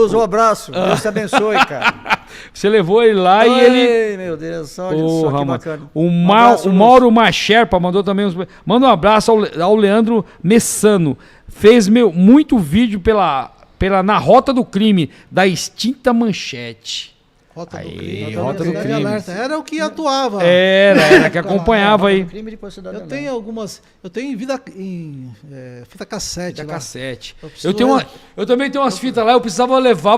Um abraço, Deus te abençoe, cara. Você levou ele lá e ele... Meu Deus, olha só que bacana. O Mauro Macherpa mandou também manda um abraço ao Leandro Messano. Fez muito vídeo na Rota do Crime, da extinta Manchete. Rota do Aí, Crime. Rota do Crime. Alerta. Era o que atuava. Era que acompanhava aí. Eu tenho algumas... Eu tenho em fita cassete. Fita lá. cassete. Eu também tenho umas fitas lá, eu precisava levar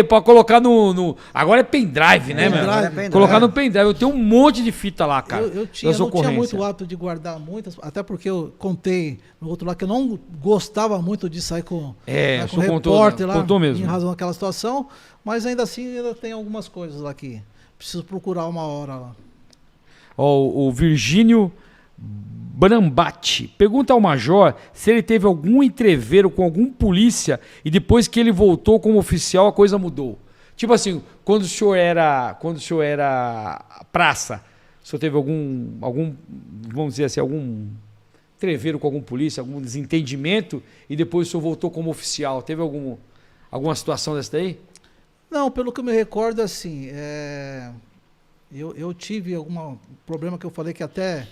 pra colocar no... Agora é pendrive, né, meu? Colocar no pendrive. Eu tenho um monte de fita lá, cara. Eu não tinha muito o hábito de guardar muitas, até porque eu contei no outro lado que eu não gostava muito de sair com o repórter lá, mesmo. em razão daquela situação, mas ainda assim ainda tem algumas coisas lá que preciso procurar uma hora lá. O Virgínio Brambati pergunta ao Major se ele teve algum entreveiro com algum polícia e depois que ele voltou como oficial a coisa mudou. Tipo assim, quando o senhor era praça, o senhor teve algum, vamos dizer assim, algum entreveiro com algum polícia, algum desentendimento e depois o senhor voltou como oficial? Teve alguma situação dessa daí? Não, pelo que eu me recordo, assim, eu tive algum problema que eu falei que até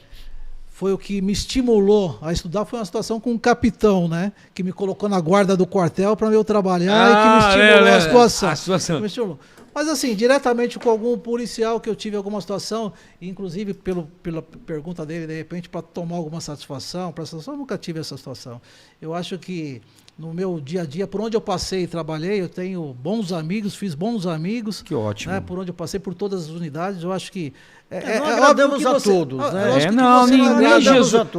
foi o que me estimulou a estudar, foi uma situação com um capitão, né? Que me colocou na guarda do quartel para eu trabalhar e que me estimulou a situação. Me estimulou. Mas assim, diretamente com algum policial que eu tive alguma situação, inclusive pela pergunta dele, de repente, para tomar alguma satisfação, eu nunca tive essa situação. Eu acho que no meu dia a dia, por onde eu passei e trabalhei, eu tenho bons amigos, fiz bons amigos. Que ótimo. Né, por onde eu passei, por todas as unidades, eu acho que... Não agradamos a todos, né?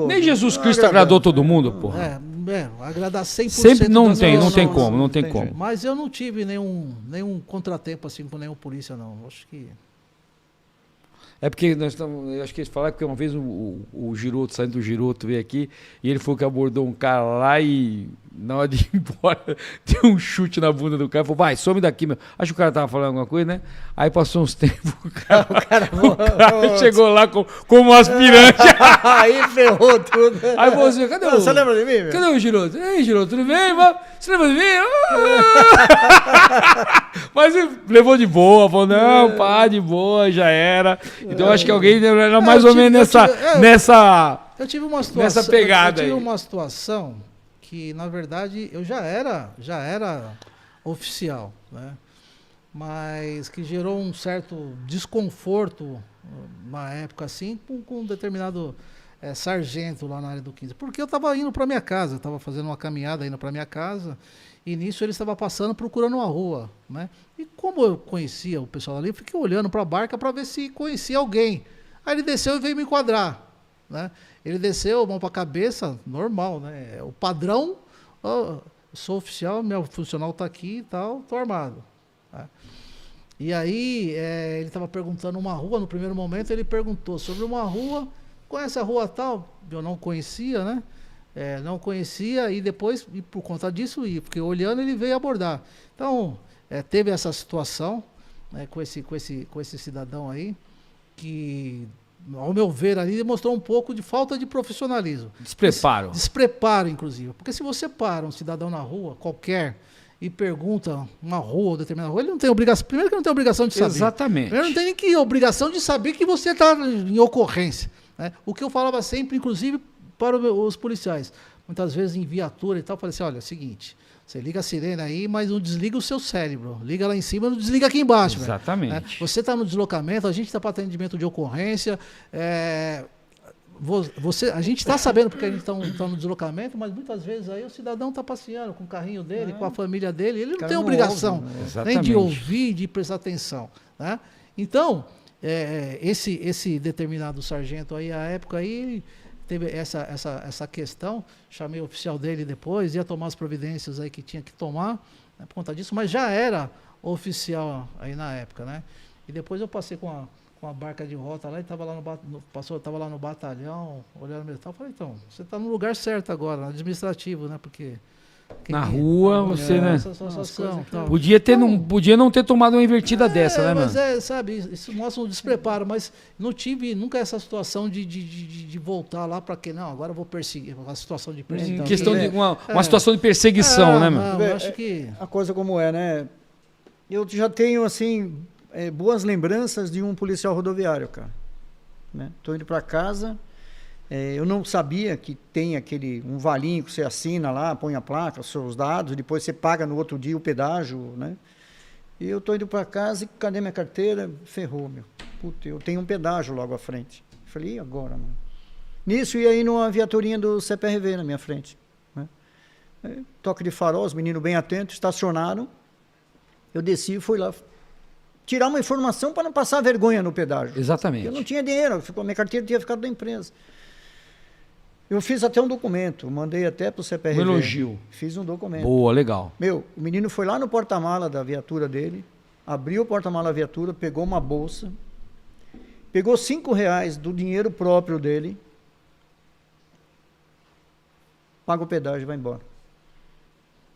Nem Jesus Cristo agradou todo mundo, porra. Agradar 100%. Sempre não tem como. Mas eu não tive nenhum contratempo assim com nenhum polícia, não. Acho que... É porque eu acho que eles falaram que uma vez o Giroto, saindo do Giroto, veio aqui e ele foi que abordou um cara lá e na hora de ir embora deu um chute na bunda do cara, falou, vai, some daqui, meu. Acho que o cara tava falando alguma coisa, né? Aí passou uns tempos, o cara chegou lá como um aspirante. Aí ferrou tudo. Aí falou assim, cadê Você lembra de mim, meu? Cadê o Giroto? Ei, Giroto, tudo bem? Você lembra de mim? Mas ele levou de boa, falou, não, pá, de boa, já era. Então acho que alguém era mais ou menos nessa pegada aí. Eu tive uma situação que, na verdade, eu já era oficial, né? Mas que gerou um certo desconforto na época, assim, com um determinado sargento lá na área do 15. Porque eu estava indo para minha casa, estava fazendo uma caminhada indo para minha casa, e nisso ele estava passando procurando uma rua, né? E como eu conhecia o pessoal ali, eu fiquei olhando para a barca para ver se conhecia alguém. Aí ele desceu e veio me enquadrar, né? Ele desceu, mão para a cabeça, normal, né? O padrão, sou oficial, meu funcional está aqui e tal, estou armado. Tá? E aí ele estava perguntando uma rua, no primeiro momento ele perguntou sobre uma rua, conhece a rua tal? Eu não conhecia, né? Não conhecia e depois, e por conta disso, porque olhando ele veio abordar. Então, teve essa situação, né, com esse cidadão aí, que, ao meu ver, ali demonstrou um pouco de falta de profissionalismo. Despreparo, inclusive. Porque se você para um cidadão na rua, qualquer, e pergunta uma rua ou determinada rua, ele não tem obrigação, primeiro que não tem obrigação de saber. Exatamente. Primeiro não tem nem obrigação de saber que você está em ocorrência. Né? O que eu falava sempre, inclusive, para os policiais, muitas vezes em viatura e tal, eu falei assim, olha, é o seguinte, você liga a sirene aí, mas não desliga o seu cérebro, liga lá em cima, não desliga aqui embaixo. Exatamente. Né? Você está no deslocamento, a gente está para atendimento de ocorrência, a gente está sabendo porque a gente está no deslocamento, mas muitas vezes aí o cidadão está passeando com o carrinho dele, com a família dele, ele não tem obrigação nem de ouvir, de prestar atenção. Né? Então, esse determinado sargento aí, à época aí, teve essa questão, chamei o oficial dele depois, ia tomar as providências aí que tinha que tomar, né, por conta disso, mas já era oficial aí na época, né? E depois eu passei com a barca de rota lá e estava lá no batalhão, olhando o metal, falei, então, você está no lugar certo agora, administrativo, né? Porque... Na rua, você, né? Podia não ter tomado uma invertida dessa, né, mano? Mas sabe, isso mostra um despreparo, mas não tive nunca essa situação de voltar lá para que, não, agora eu vou perseguir, uma situação de perseguição. Questão de uma situação de perseguição, né, mano? Eu acho que... A coisa como é, né? eu já tenho, assim, boas lembranças de um policial rodoviário, cara. Né? Tô indo para casa, eu não sabia que tem um valinho que você assina lá, põe a placa, os seus dados, depois você paga no outro dia o pedágio, né? E eu tô indo para casa e cadê minha carteira? Ferrou, meu. Puta, eu tenho um pedágio logo à frente. Falei, e agora, mano? Nisso ia indo uma viaturinha do CPRV na minha frente. Né? Toque de farol, os meninos bem atentos, estacionaram. Eu desci e fui lá tirar uma informação para não passar vergonha no pedágio. Exatamente. Eu não tinha dinheiro, minha carteira tinha ficado da empresa. Eu fiz até um documento, mandei até para o CPRV. Um elogio. Fiz um documento. Boa, legal. Meu, o menino foi lá no porta-mala da viatura dele, abriu o porta-mala da viatura, pegou uma bolsa, pegou R$5 do dinheiro próprio dele, paga o pedágio e vai embora.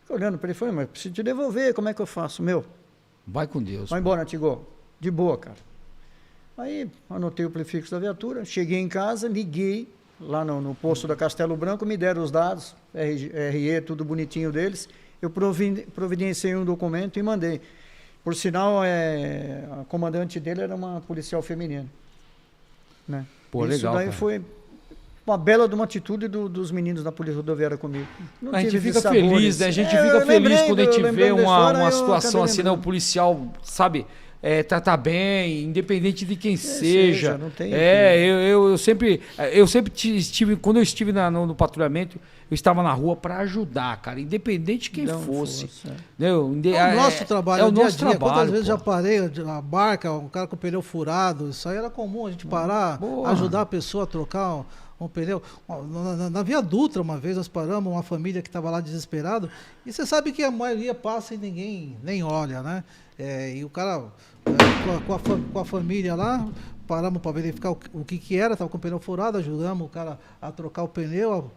Fiquei olhando para ele e falei, mas preciso te devolver, como é que eu faço? Meu, vai com Deus. Vai embora, Tigo. De boa, cara. Aí anotei o prefixo da viatura, cheguei em casa, liguei lá no posto da Castelo Branco, me deram os dados, RE, tudo bonitinho deles. Eu providenciei um documento e mandei. Por sinal, a comandante dele era uma policial feminina. Né? Pô, isso legal, daí cara. Foi uma bela de uma atitude dos meninos da Polícia Rodoviária comigo. A gente fica feliz, né? A gente fica feliz quando a gente vê uma situação assim, né? O policial, sabe, tratar bem, independente de quem seja. Não tem eu sempre estive, quando eu estive no patrulhamento, eu estava na rua para ajudar, cara, independente de quem fosse. É o nosso trabalho, é o nosso trabalho. Quantas vezes já parei a barca, um cara com o pneu furado, isso aí era comum, a gente parar, ajudar a pessoa a trocar um pneu. Na Via Dutra, uma vez, nós paramos uma família que estava lá desesperado, e você sabe que a maioria passa e ninguém nem olha, né? E o cara, com a família lá, paramos para verificar o que era, estava com o pneu furado, ajudamos o cara a trocar o pneu,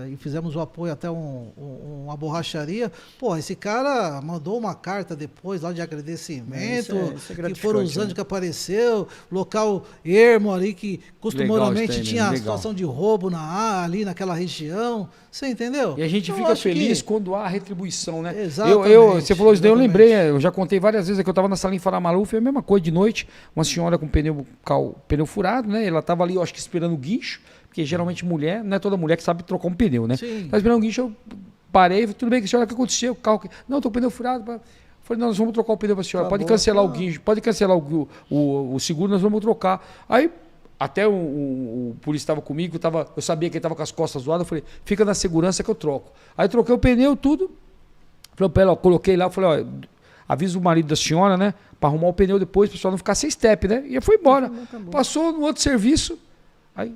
e fizemos o apoio até uma borracharia. Pô, esse cara mandou uma carta depois lá de agradecimento, que foram os anos que apareceu, local ermo ali que costumeiramente tinha a situação de roubo ali naquela região. Você entendeu? E a gente fica feliz quando há retribuição, né? Exatamente. Você falou isso daí, eu lembrei, eu já contei várias vezes que eu estava na salinha Farah Maluf, é a mesma coisa de noite, uma senhora com pneu furado, né? Ela estava ali, eu acho que esperando o guincho, porque geralmente mulher, não é toda mulher que sabe trocar um pneu, né? Sim. Tá esperando um guincho, eu parei, tudo bem, senhora, o que aconteceu? O carro... Não, tô com o pneu furado. Falei, não, nós vamos trocar o pneu para a senhora, pode cancelar o guincho, pode cancelar o seguro, nós vamos trocar. Aí, até o polícia estava comigo, eu sabia que ele estava com as costas zoadas, eu falei, fica na segurança que eu troco. Aí troquei o pneu, tudo, falei, pera, coloquei lá, falei, avisa o marido da senhora, né, para arrumar o pneu depois, para a pessoa não ficar sem step, né? E eu fui embora. Passou no outro serviço, aí...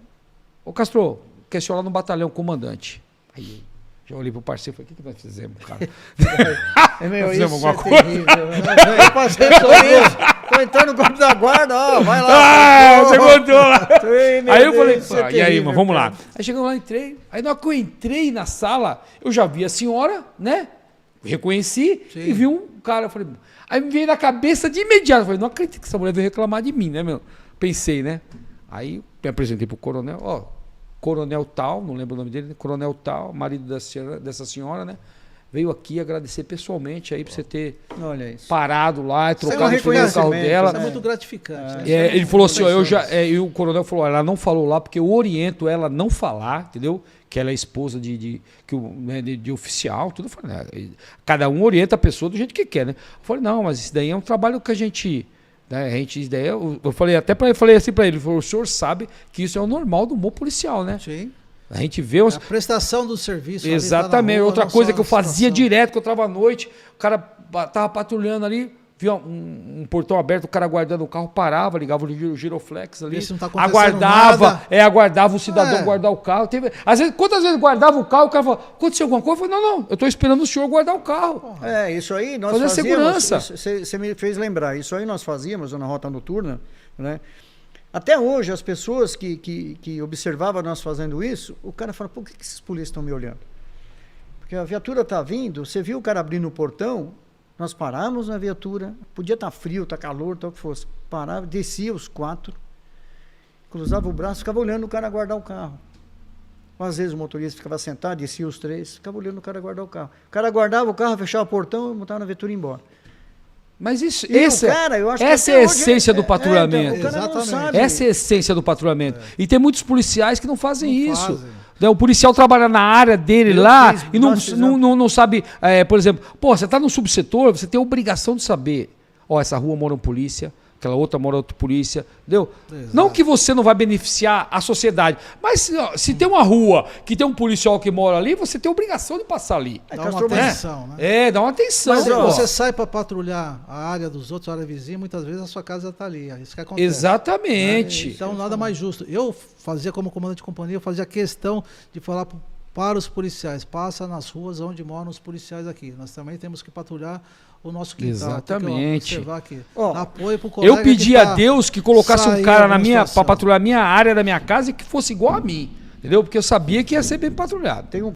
Ô Castro, quer senhor lá no batalhão, comandante. Aí já olhei pro parceiro e falei, o que nós fizemos, cara? Nós fizemos alguma coisa? Eu passei por isso. Tô entrando no corpo da guarda, ó, vai lá. Você contou lá. Aí eu falei, e aí, terrível, mano, vamos lá. Aí chegamos lá, entrei. Aí na hora que eu entrei na sala, eu já vi a senhora, né? Reconheci e vi um cara. Eu falei, aí me veio na cabeça de imediato. Eu falei, não acredito que essa mulher veio reclamar de mim, né, meu? Pensei, né? Aí me apresentei pro coronel, coronel tal, não lembro o nome dele, coronel tal, marido dessa senhora, né? Veio aqui agradecer pessoalmente aí por você ter parado lá e trocado o carro dela. Isso é muito gratificante. Né? Ele falou assim, e o coronel falou, ela não falou lá porque eu oriento ela a não falar, entendeu? Que ela é esposa de oficial, tudo. Eu falei, cada um orienta a pessoa do jeito que quer, né? Eu falei, não, mas isso daí é um trabalho que a gente... eu falei até para ele, falei assim para ele, o senhor sabe que isso é o normal do humor policial, né? Sim. A gente vê a prestação do serviço. Exatamente. Rua, outra coisa que eu fazia direto, que eu estava à noite, o cara tava patrulhando ali, via um portão aberto, o cara guardando o carro, parava, ligava o giroflex ali, aguardava o cidadão guardar o carro. Quantas vezes guardava o carro, o cara falava, aconteceu alguma coisa? Eu falei, não, eu estou esperando o senhor guardar o carro. Isso aí nós fazíamos. Segurança. Você me fez lembrar, isso aí nós fazíamos na rota noturna, né? Até hoje, as pessoas que observavam nós fazendo isso, o cara fala, por que esses polícias estão me olhando? Porque a viatura está vindo, você viu o cara abrindo o portão, nós parávamos na viatura, podia estar frio, estar calor, tal que fosse, parava, descia os 4, cruzava o braço, ficava olhando o cara guardar o carro. Às vezes o motorista ficava sentado, descia os 3, ficava olhando o cara guardar o carro. O cara guardava o carro, fechava o portão, montava na viatura e ia embora. Mas isso, E essa, o cara, eu acho que essa até é a hoje essência do então, patrulhamento. o cara não Exatamente. sabe. Essa é a essência do patrulhamento. E tem muitos policiais que não fazem Não isso. fazem. Né, o policial trabalha na área dele Eu lá fiz, e nós fizemos. não sabe, por exemplo, pô, você está no subsetor, você tem a obrigação de saber, ó, essa rua mora um polícia, aquela outra mora outra polícia, entendeu? Exato. Não que você não vai beneficiar a sociedade, mas se tem uma rua que tem um policial que mora ali, você tem a obrigação de passar ali. Dá Castro, uma mas- atenção, né? É, dá uma atenção. Mas pô. você sai para patrulhar a área dos outros, a área vizinha, muitas vezes a sua casa está ali. É isso que acontece. Exatamente. Então, nada mais justo. Eu fazia como comandante de companhia, eu fazia questão de falar para os policiais, passa nas ruas onde moram os policiais aqui. Nós também temos que patrulhar o nosso quintal. Exatamente. Tem que observar aqui. Ó, Apoio pro colega Eu pedi que a tá Deus que colocasse um saindo cara na alguma minha, situação. para patrulhar a minha área da minha casa e que fosse igual a mim. Entendeu? Porque eu sabia que ia ser bem patrulhado. Tem um